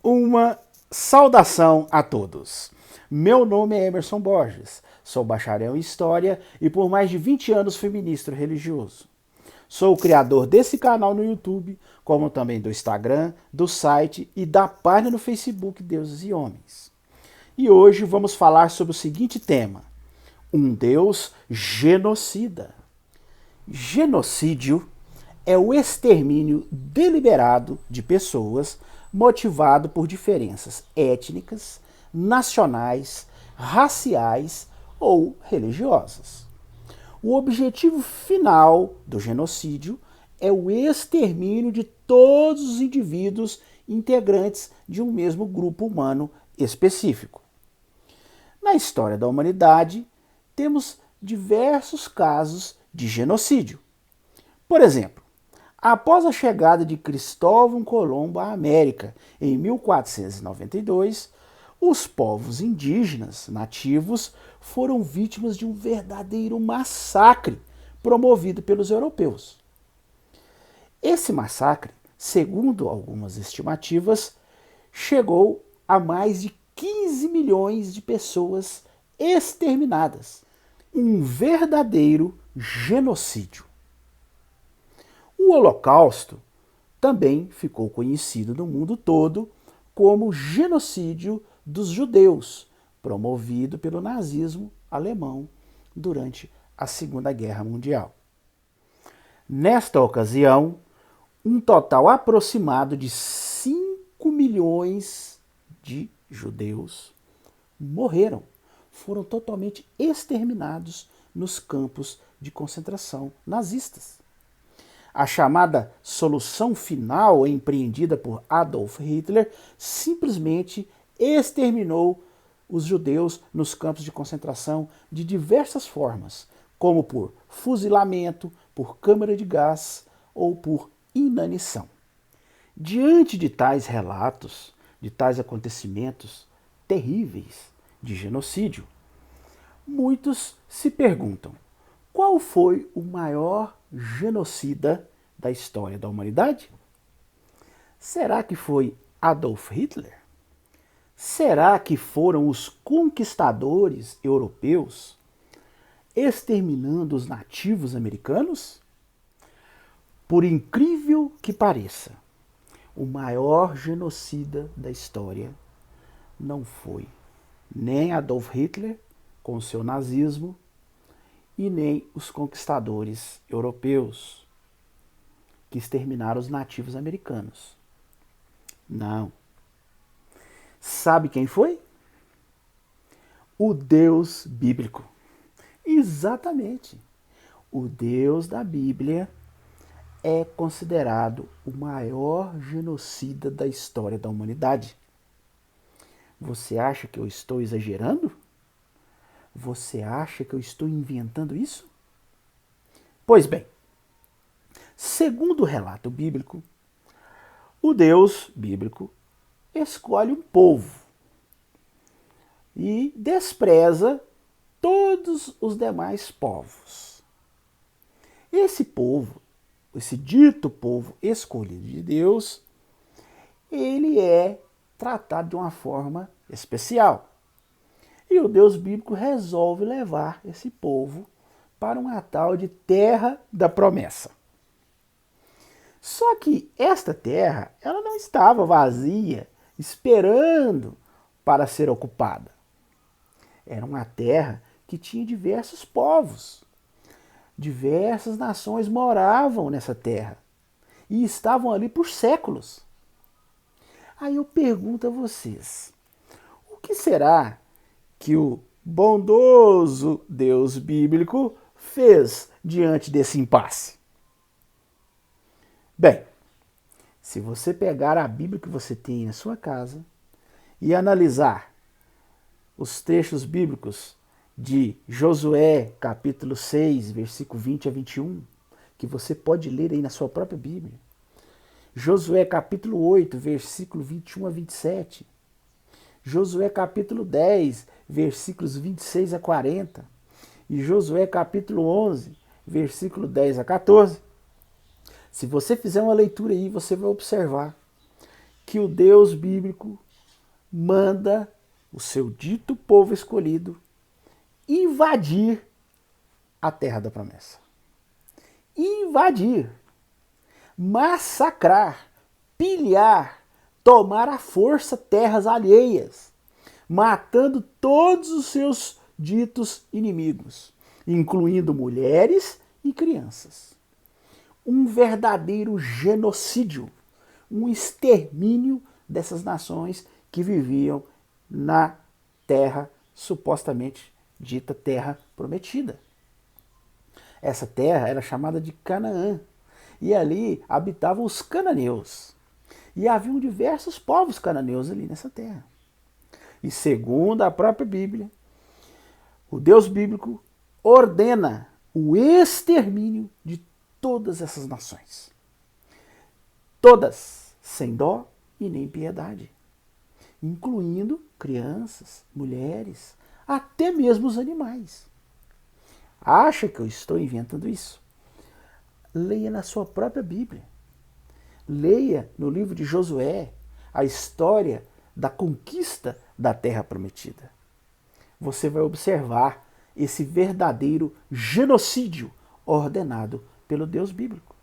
Uma saudação a todos. Meu nome é Emerson Borges, sou bacharel em História e por mais de 20 anos fui ministro religioso. Sou o criador desse canal no YouTube, como também do Instagram, do site e da página no Facebook Deuses e Homens. E hoje vamos falar sobre o seguinte tema: um Deus genocida. Genocídio é o extermínio deliberado de pessoas motivado por diferenças étnicas, nacionais, raciais ou religiosas. O objetivo final do genocídio é o extermínio de todos os indivíduos integrantes de um mesmo grupo humano específico. Na história da humanidade, temos diversos casos de genocídio. Por exemplo, após a chegada de Cristóvão Colombo à América em 1492, os povos indígenas nativos foram vítimas de um verdadeiro massacre promovido pelos europeus. Esse massacre, segundo algumas estimativas, chegou a mais de 15 milhões de pessoas exterminadas. Um verdadeiro genocídio. O Holocausto também ficou conhecido no mundo todo como genocídio dos judeus, promovido pelo nazismo alemão durante a Segunda Guerra Mundial. Nesta ocasião, um total aproximado de 5 milhões de judeus morreram, foram totalmente exterminados nos campos de concentração nazistas. A chamada solução final empreendida por Adolf Hitler simplesmente exterminou os judeus nos campos de concentração de diversas formas, como por fuzilamento, por câmara de gás ou por inanição. Diante de tais relatos, de tais acontecimentos terríveis de genocídio, muitos se perguntam: qual foi o maior genocida da história da humanidade? Será que foi Adolf Hitler? Será que foram os conquistadores europeus exterminando os nativos americanos? Por incrível que pareça, o maior genocida da história não foi nem Adolf Hitler com o seu nazismo e nem os conquistadores europeus que exterminaram os nativos americanos. Não. Sabe quem foi? O Deus bíblico. Exatamente. O Deus da Bíblia é considerado o maior genocida da história da humanidade. Você acha que eu estou exagerando? Você acha que eu estou inventando isso? Pois bem, segundo o relato bíblico, o Deus bíblico escolhe um povo e despreza todos os demais povos. Esse povo, esse dito povo escolhido de Deus, ele é tratado de uma forma especial. E o Deus bíblico resolve levar esse povo para uma tal de terra da promessa. Só que esta terra, ela não estava vazia, esperando para ser ocupada. Era uma terra que tinha diversos povos. Diversas nações moravam nessa terra e estavam ali por séculos. Aí eu pergunto a vocês, o que será que o bondoso Deus bíblico fez diante desse impasse? Bem, se você pegar a Bíblia que você tem na sua casa e analisar os trechos bíblicos de Josué, capítulo 6, versículo 20 a 21, que você pode ler aí na sua própria Bíblia. Josué, capítulo 8, versículo 21 a 27. Josué, capítulo 10, versículos 26 a 40. E Josué, capítulo 11, versículo 10 a 14. Se você fizer uma leitura aí, você vai observar que o Deus bíblico manda o seu dito povo escolhido invadir a terra da promessa. Invadir, massacrar, pilhar, tomar à força terras alheias, matando todos os seus ditos inimigos, incluindo mulheres e crianças. Um verdadeiro genocídio, um extermínio dessas nações que viviam na terra supostamente dita terra prometida. Essa terra era chamada de Canaã, e ali habitavam os cananeus. E haviam diversos povos cananeus ali nessa terra. E segundo a própria Bíblia, o Deus bíblico ordena o extermínio de todas essas nações. Todas, sem dó e nem piedade. Incluindo crianças, mulheres, até mesmo os animais. Acha que eu estou inventando isso? Leia na sua própria Bíblia. Leia no livro de Josué a história da conquista da Terra Prometida. Você vai observar esse verdadeiro genocídio ordenado pelo Deus bíblico.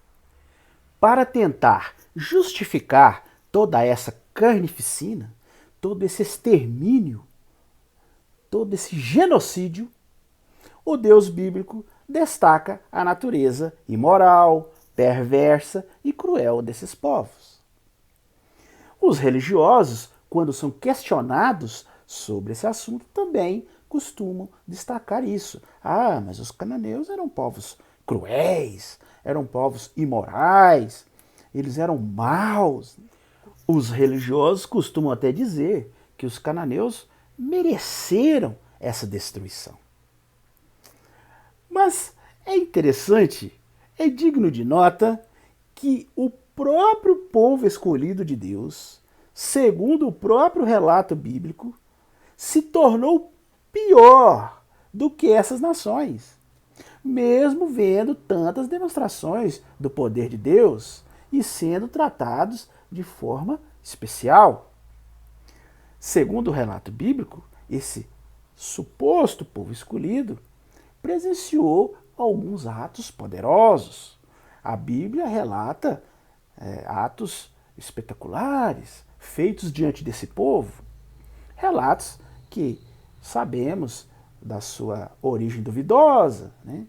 Para tentar justificar toda essa carnificina, todo esse extermínio, todo esse genocídio, o Deus bíblico destaca a natureza imoral, perversa e cruel desses povos. Os religiosos, quando são questionados sobre esse assunto, também costumam destacar isso. Ah, mas os cananeus eram povos cruéis, eram povos imorais, eles eram maus. Os religiosos costumam até dizer que os cananeus mereceram essa destruição. Mas é interessante, é digno de nota que o próprio povo escolhido de Deus, segundo o próprio relato bíblico, se tornou pior do que essas nações, mesmo vendo tantas demonstrações do poder de Deus e sendo tratados de forma especial. Segundo o relato bíblico, esse suposto povo escolhido presenciou alguns atos poderosos. A Bíblia relata atos espetaculares feitos diante desse povo. Relatos que sabemos da sua origem duvidosa, né?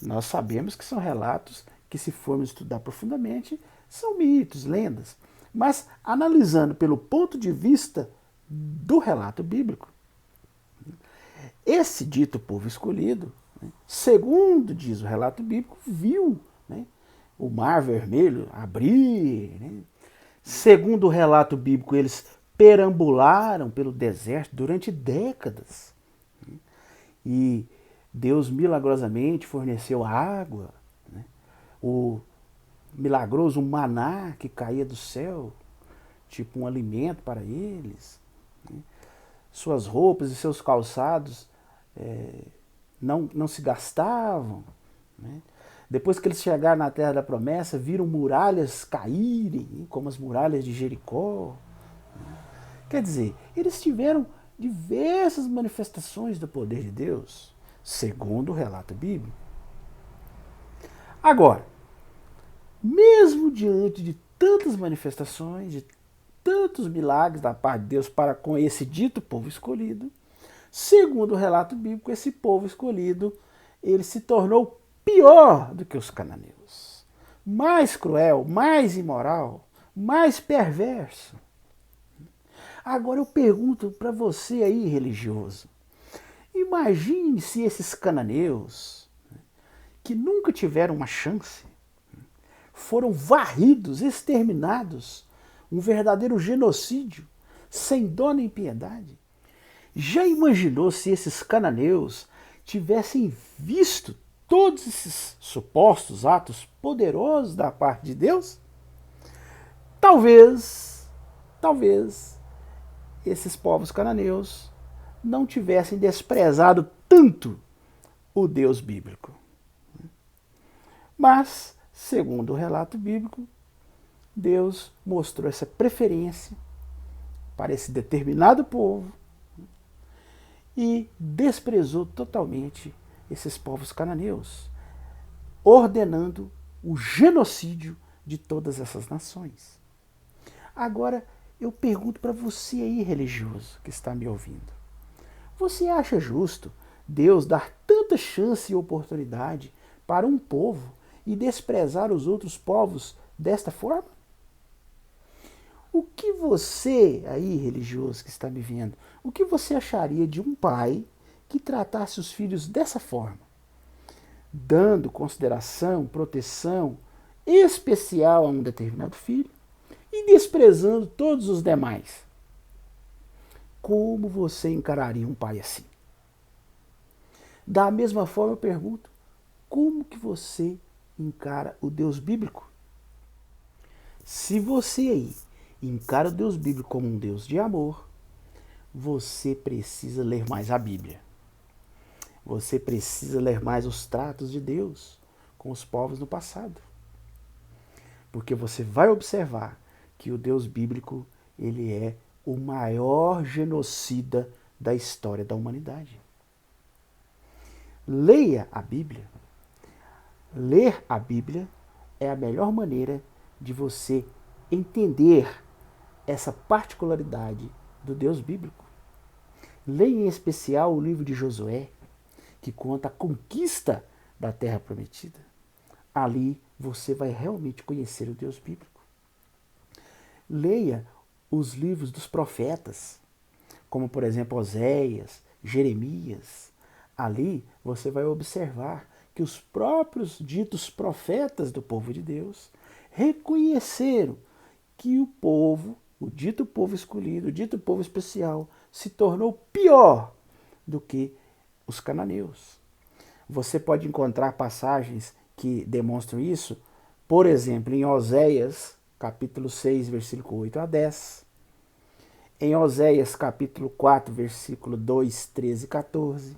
Nós sabemos que são relatos que, se formos estudar profundamente, são mitos, lendas. Mas, analisando pelo ponto de vista do relato bíblico, esse dito povo escolhido, né, segundo diz o relato bíblico, viu, né, o Mar Vermelho abrir. Né? Segundo o relato bíblico, eles perambularam pelo deserto durante décadas. Né? E Deus milagrosamente forneceu água, né? O milagroso maná que caía do céu, tipo um alimento para eles. Né? Suas roupas e seus calçados não se gastavam. Né? Depois que eles chegaram na Terra da Promessa, viram muralhas caírem, né? Como as muralhas de Jericó. Né? Quer dizer, eles tiveram diversas manifestações do poder de Deus, segundo o relato bíblico. Agora, mesmo diante de tantas manifestações, de tantos milagres da parte de Deus para com esse dito povo escolhido, segundo o relato bíblico, esse povo escolhido, ele se tornou pior do que os cananeus. Mais cruel, mais imoral, mais perverso. Agora eu pergunto para você aí, religioso, imagine se esses cananeus, que nunca tiveram uma chance, foram varridos, exterminados, um verdadeiro genocídio, sem dó nem piedade. Já imaginou se esses cananeus tivessem visto todos esses supostos atos poderosos da parte de Deus? Talvez esses povos cananeus não tivessem desprezado tanto o Deus bíblico. Mas, segundo o relato bíblico, Deus mostrou essa preferência para esse determinado povo e desprezou totalmente esses povos cananeus, ordenando o genocídio de todas essas nações. Agora, eu pergunto para você aí, religioso, que está me ouvindo. Você acha justo Deus dar tanta chance e oportunidade para um povo e desprezar os outros povos desta forma? O que você, aí, religioso que está me vendo, o que você acharia de um pai que tratasse os filhos dessa forma? Dando consideração, proteção especial a um determinado filho e desprezando todos os demais. Como você encararia um pai assim? Da mesma forma eu pergunto, como que você encara o Deus bíblico? Se você aí encara o Deus bíblico como um Deus de amor, você precisa ler mais a Bíblia. Você precisa ler mais os tratos de Deus com os povos no passado. Porque você vai observar que o Deus bíblico, ele é o maior genocida da história da humanidade. Leia a Bíblia. Ler a Bíblia é a melhor maneira de você entender essa particularidade do Deus bíblico. Leia em especial o livro de Josué, que conta a conquista da Terra Prometida. Ali você vai realmente conhecer o Deus bíblico. Leia os livros dos profetas, como por exemplo Oséias, Jeremias. Ali você vai observar que os próprios ditos profetas do povo de Deus reconheceram que o povo, o dito povo escolhido, o dito povo especial, se tornou pior do que os cananeus. Você pode encontrar passagens que demonstram isso, por exemplo, em Oséias, capítulo 6, versículo 8 a 10, em Oséias, capítulo 4, versículo 2, 13 e 14,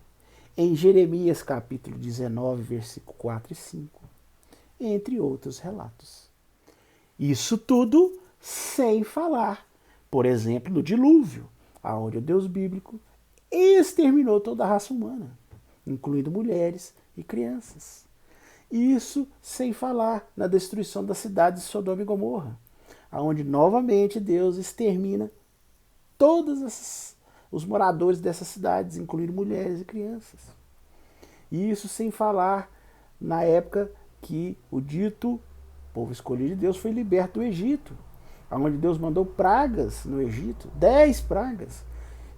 em Jeremias, capítulo 19, versículo 4 e 5, entre outros relatos. Isso tudo sem falar, por exemplo, do dilúvio, onde o Deus bíblico exterminou toda a raça humana, incluindo mulheres e crianças. Isso sem falar na destruição das cidades de Sodoma e Gomorra, onde novamente Deus extermina todos os moradores dessas cidades, incluindo mulheres e crianças. Isso sem falar na época que o dito povo escolhido de Deus foi liberto do Egito, onde Deus mandou pragas no Egito, 10 pragas,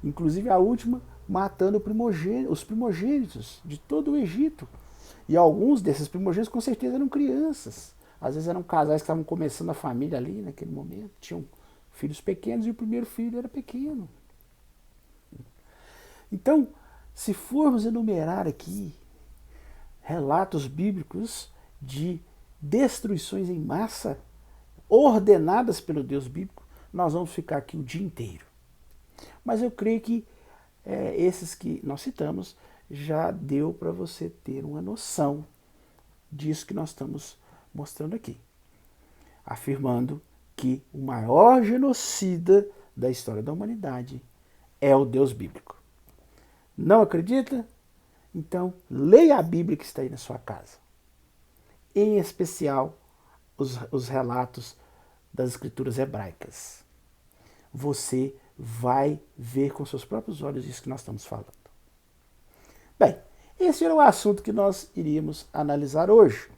inclusive a última matando os primogênitos de todo o Egito. E alguns desses primogênitos com certeza eram crianças. Às vezes eram casais que estavam começando a família ali naquele momento, tinham filhos pequenos e o primeiro filho era pequeno. Então, se formos enumerar aqui relatos bíblicos de destruições em massa ordenadas pelo Deus bíblico, nós vamos ficar aqui o dia inteiro. Mas eu creio que esses que nós citamos já deu para você ter uma noção disso que nós estamos mostrando aqui, afirmando que o maior genocida da história da humanidade é o Deus bíblico. Não acredita? Então, leia a Bíblia que está aí na sua casa. Em especial, os relatos das escrituras hebraicas. Você vai ver com seus próprios olhos isso que nós estamos falando. Bem, esse era o assunto que nós iríamos analisar hoje.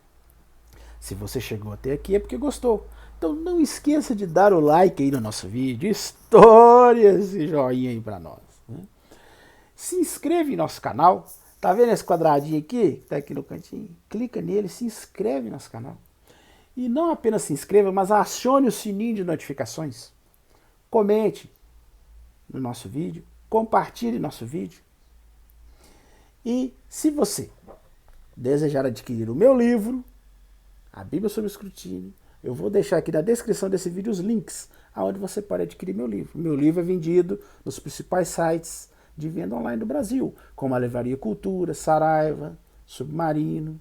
Se você chegou até aqui é porque gostou. Então não esqueça de dar o like aí no nosso vídeo, histórias e joinha aí para nós. Né? Se inscreve em nosso canal. Tá vendo esse quadradinho aqui? Tá aqui no cantinho. Clica nele, se inscreve no nosso canal. E não apenas se inscreva, mas acione o sininho de notificações. Comente no nosso vídeo, compartilhe nosso vídeo. E se você desejar adquirir o meu livro, A Bíblia sob Escrutínio, eu vou deixar aqui na descrição desse vídeo os links aonde você pode adquirir meu livro. Meu livro é vendido nos principais sites de venda online do Brasil, como a Livraria Cultura, Saraiva, Submarino,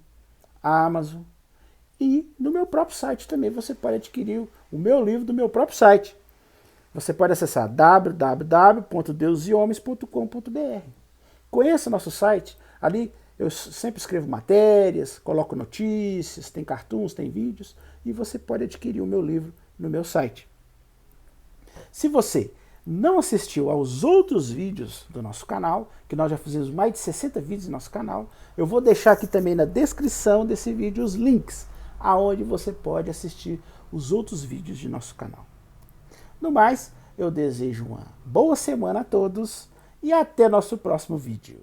Amazon E no meu próprio site também você pode adquirir o meu livro do meu próprio site. Você pode acessar www.deusehomes.com.br. Conheça nosso site. Ali eu sempre escrevo matérias, coloco notícias, tem cartoons, tem vídeos. E você pode adquirir o meu livro no meu site. Se você não assistiu aos outros vídeos do nosso canal, que nós já fizemos mais de 60 vídeos no nosso canal, eu vou deixar aqui também na descrição desse vídeo os links aonde você pode assistir os outros vídeos de nosso canal. No mais, eu desejo uma boa semana a todos e até nosso próximo vídeo.